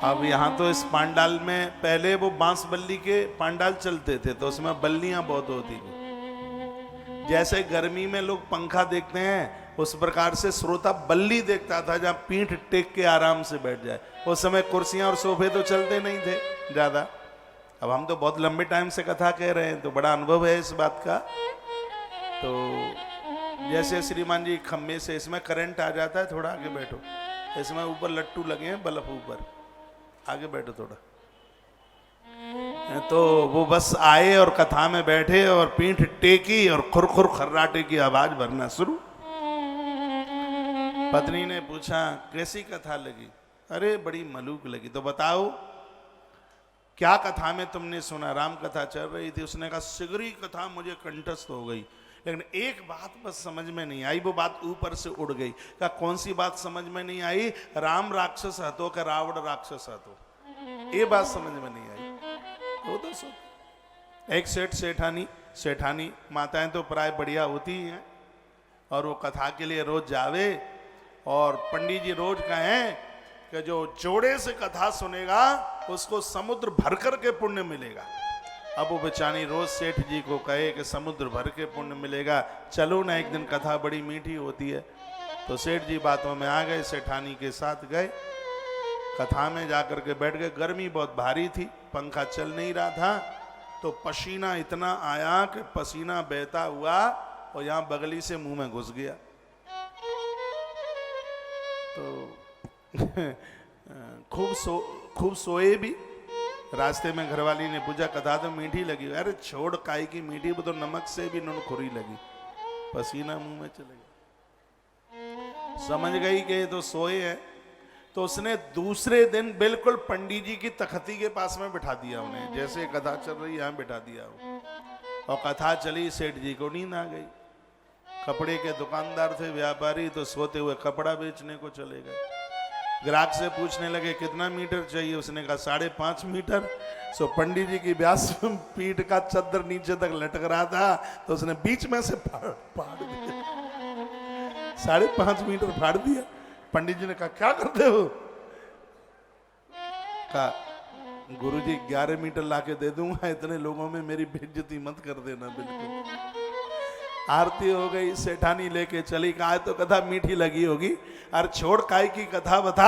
अब यहाँ तो इस पांडाल में पहले वो बांस बल्ली के पांडाल चलते थे तो उसमें बल्लियां बहुत होती थी। जैसे गर्मी में लोग पंखा देखते हैं उस प्रकार से श्रोता बल्ली देखता था जहां पीठ टेक के आराम से बैठ जाए। उस समय कुर्सियां और सोफे तो चलते नहीं थे ज्यादा। अब हम तो बहुत लंबे टाइम से कथा कह रहे हैं तो बड़ा अनुभव है इस बात का। तो जैसे श्रीमान जी खम्भे से इसमें करंट आ जाता है, थोड़ा आगे बैठो, इसमें ऊपर लट्टू लगे हैं बल्ब, ऊपर आगे बैठो थोड़ा। तो वो बस आए और कथा में बैठे और पीठ टेकी और खुरखुर खर्राटे की आवाज भरना शुरू। पत्नी ने पूछा कैसी कथा लगी? अरे बड़ी मलूक लगी। तो बताओ क्या कथा में तुमने सुना? राम कथा चल रही थी। उसने कहा सिगरी कथा मुझे कंठस्थ हो गई, लेकिन एक बात बस समझ में नहीं आई। वो बात ऊपर से उड़ गई। कहा कौन सी बात समझ में नहीं आई? राम राक्षस हतो कि रावण राक्षस हतो, ये बात समझ में नहीं आई। तो एक सेठ सेठानी माताएं तो प्राय बढ़िया होती ही हैं और वो कथा के लिए रोज जावे और पंडित जी रोज कहें कि जो जोड़े से कथा सुनेगा उसको समुद्र भर कर के पुण्य मिलेगा। अब वो बेचारी रोज सेठ जी को कहे कि समुद्र भर के पुण्य मिलेगा, चलो ना एक दिन, कथा बड़ी मीठी होती है। तो सेठ जी बातों में आ गए, सेठानी के साथ गए, कथा में जाकर के बैठ गए। गर्मी बहुत भारी थी, पंखा चल नहीं रहा था, तो पसीना इतना आया कि पसीना बहता हुआ और यहां बगली से मुंह में घुस गया। तो खूब सोए भी। रास्ते में घरवाली ने पूछा कथा तो मीठी लगी। अरे छोड़ काई की मीठी, वो तो नमक से भी नुनखुरी लगी, पसीना मुंह में चले गया। समझ गई कि ये तो सोए हैं। तो उसने दूसरे दिन बिल्कुल पंडित जी की तख्ती के पास में बिठा दिया उन्हें, जैसे कथा चल रही यहां बिठा दिया और कथा चली। सेठ जी को नींद आ गई। कपड़े के दुकानदार थे, व्यापारी, तो सोते हुए कपड़ा बेचने को चले गए। ग्राहक से पूछने लगे कितना मीटर चाहिए? उसने कहा 5.5 मीटर। सो पंडित जी की व्यास पीठ का चद्दर नीचे तक लटक रहा था, तो उसने बीच में से फाड़ दिया, 5.5 मीटर फाड़ दिया। पंडित जी ने कहा क्या करते हो? कहा गुरुजी 11 मीटर लाके दे दूंगा, इतने लोगों में मेरी बेइज्जती मत कर देना। बिल्कुल आरती हो गई, सेठानी लेके चली। कहा तो कथा मीठी लगी होगी, अरे छोड़ काय की कथा बता,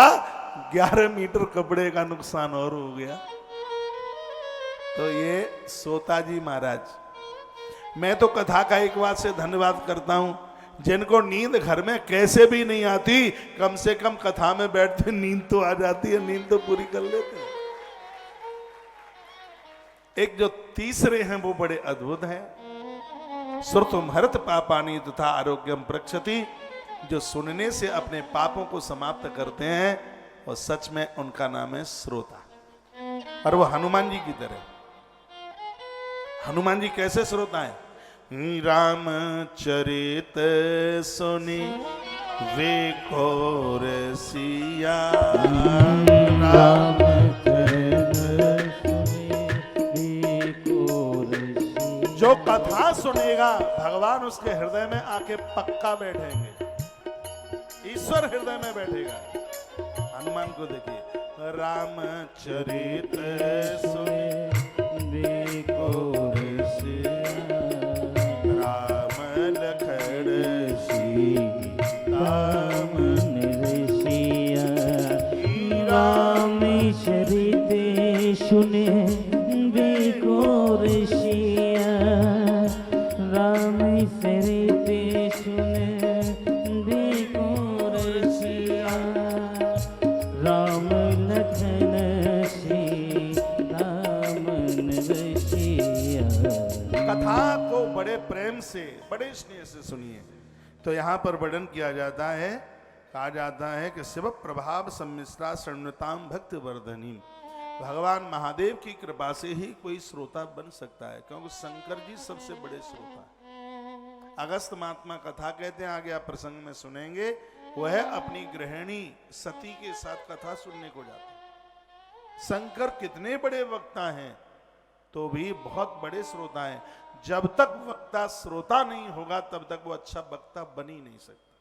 11 मीटर कपड़े का नुकसान और हो गया। तो ये सोता जी महाराज। मैं तो कथा का एक बात से धन्यवाद करता हूं, जिनको नींद घर में कैसे भी नहीं आती, कम से कम कथा में बैठते नींद तो आ जाती है, नींद तो पूरी कर लेते हैं। एक जो तीसरे हैं वो बड़े अद्भुत हैं। श्रुतुम हरत पापानि तथा आरोग्यम प्रक्षति, जो सुनने से अपने पापों को समाप्त करते हैं और सच में उनका नाम है श्रोता। और वो हनुमान जी की तरह। हनुमान जी कैसे श्रोता है? रामचरित सुनी वे घोर सिया, जो कथा सुनेगा भगवान उसके हृदय में आके पक्का बैठेंगे, ईश्वर हृदय में बैठेगा। हनुमान को देखिए, रामचरित सुनी राम लखन सीता राम चरित सुने बेकोर सिया, राम चरित सुने बेकोर सिया, राम लखन सीता मन रसिया। कथा को बड़े प्रेम से, बड़े स्नेह से सुनिए। तो यहाँ पर वर्णन किया जाता है, कहा जाता है कि शिव प्रभाव सम्मिश्रा शरणताम भक्ति वर्धनी। भगवान महादेव की कृपा से ही कोई श्रोता बन सकता है, क्योंकि शंकर जी सबसे बड़े श्रोता है। अगस्त महात्मा कथा कहते हैं, आगे आप प्रसंग में सुनेंगे, वह अपनी गृहिणी सती के साथ कथा सुनने को जाते हैं। शंकर कितने बड़े वक्ता हैं तो भी बहुत बड़े श्रोता हैं। जब तक वक्ता श्रोता नहीं होगा तब तक वो अच्छा वक्ता बन ही नहीं सकता।